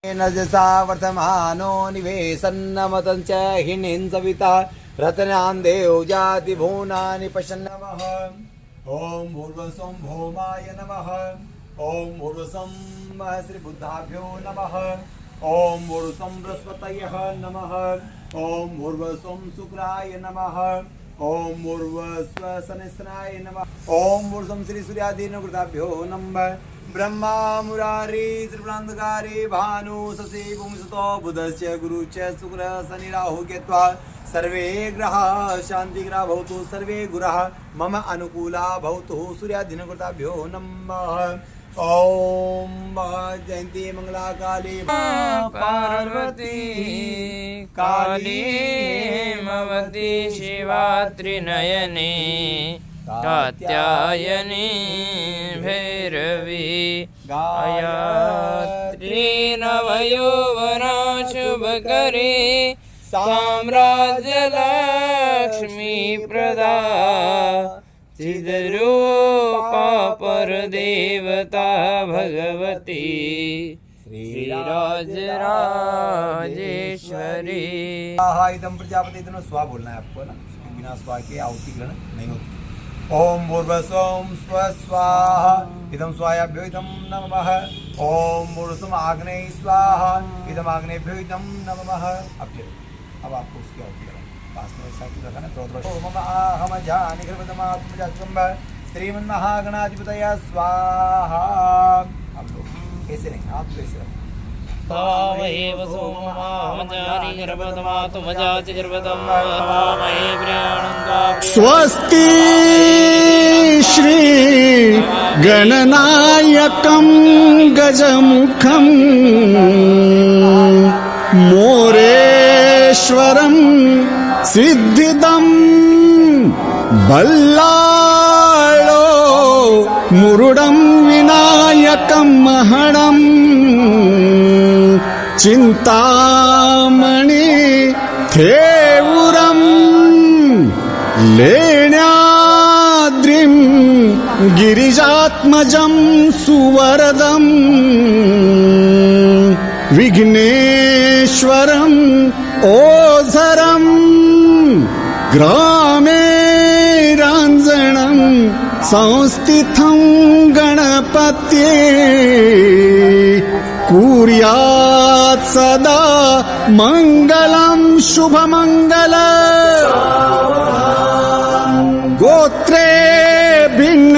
नजसा वर्तमानो निवेशन्नमतञ्च हिनेन सविता रत्नान् देवजाति भुवनानि पश्यन्नमः। ॐ भूर्वसं भौमाय नमः। ॐ भूर्वसं श्रीबुद्धाभ्यो नमः। ॐ भूर्वसं बृहस्पतयः नमः। ॐ भूर्वसं शुक्राय नमः। ॐ भूर्वस्व शनिश्चराय नमः। ॐ भूर्वसं श्री सूर्यादीनकृताभ्यो नमः। ब्रह्मा मुरारी त्रिपुरान्धकारी भानु शशि पुंसतो बुधस्य गुरुश्च शुक्र शनि राहु केत्वा सर्वे ग्रहाः शान्तिग्रहा भवतु। सर्वे गुरः मम अनुकूला भवतु। सूर्याधीनकृताभ्यो नमः। ॐ जयन्ती मंगलाकाली पार्वती काली मवती शिवा त्रिनयनी कात्यायनी भैरवी गायत्री नवयौवना शुभकरी साम्राज्य लक्ष्मी प्रदा चिद्रूपा परदेवता भगवती श्रीराज राजेश्वरी। इदं प्रजापति इदं स्वा बोलना है आपको ना, बिना स्वा के आहुति ग्रहण नहीं होती। ओम भूर्भुवः स्वाहा इदं स्वायाभ्यो इदं नमः। ओम भूर्भुवः आग्नेय स्वाहा इदं आग्नेयभ्यो इदं नमः। अब आपको उसकी आहुति पास में साथ रखना। तो ओम अहमजानि कृतमात्मजात्वं श्रीमन्महागणाधिपतये स्वाहा। अब लोग ऐसे नहीं, आप तो ऐसे तावैव सोममाहमजानि गर्भतमातुमजाति गर्भतं वामहे प्रियाणं स्वस्ति श्री गणनायकं गजमुखं मोरेश्वरं सिद्धिदं बल्लाळो मुरुडं विनायकं महडं चिंतामणि थेवुरं लेण्याद्रिं गिरिजात्मजं सुवरदं विघ्नेश्वरं ओझरं ग्रामे रांजणं संस्थितं गणपत्ये कुर्यात् सदा मंगलं शुभमंगल। गोत्रे भिन्न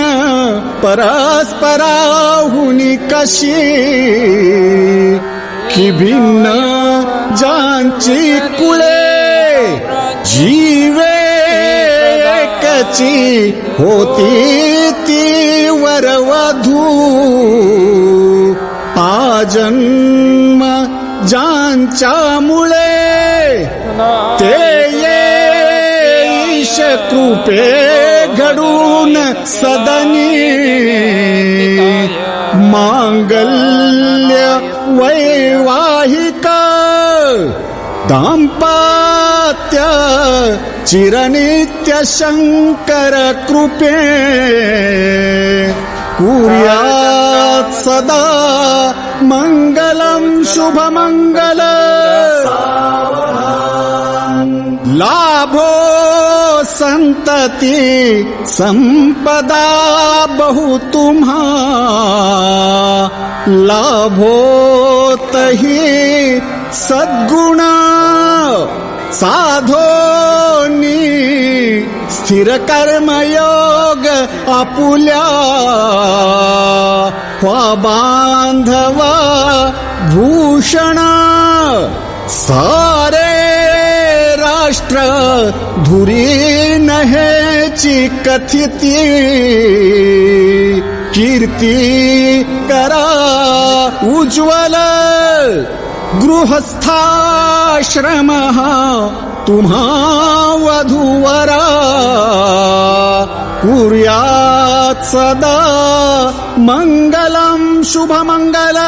परस्पराहुनि कशी कि भिन्न जांची कुळे जीवे कची होती ती वरवधू आजन्म ज्यांच्या मुळे ते ईश कृपे घडून सदनी मांगल्य वैवाहिक दाम्पत्य चिरनित्य शंकर कृपे कुर्यात् सदा मंगलम शुभमंगल। लाभो संतति संपदा बहु तुम्हा लाभो तही सद्गुण साधोनी स्थिर कर्मयोग आपुल्या वा बांधवा भूषण सारे राष्ट्र धुरी नहेची कथिती कीर्ती करा उज्ज्वल गृहस्थाश्रम तुम्हा वधूवरा कुर्यात् सदा मंगलम शुभमंगल।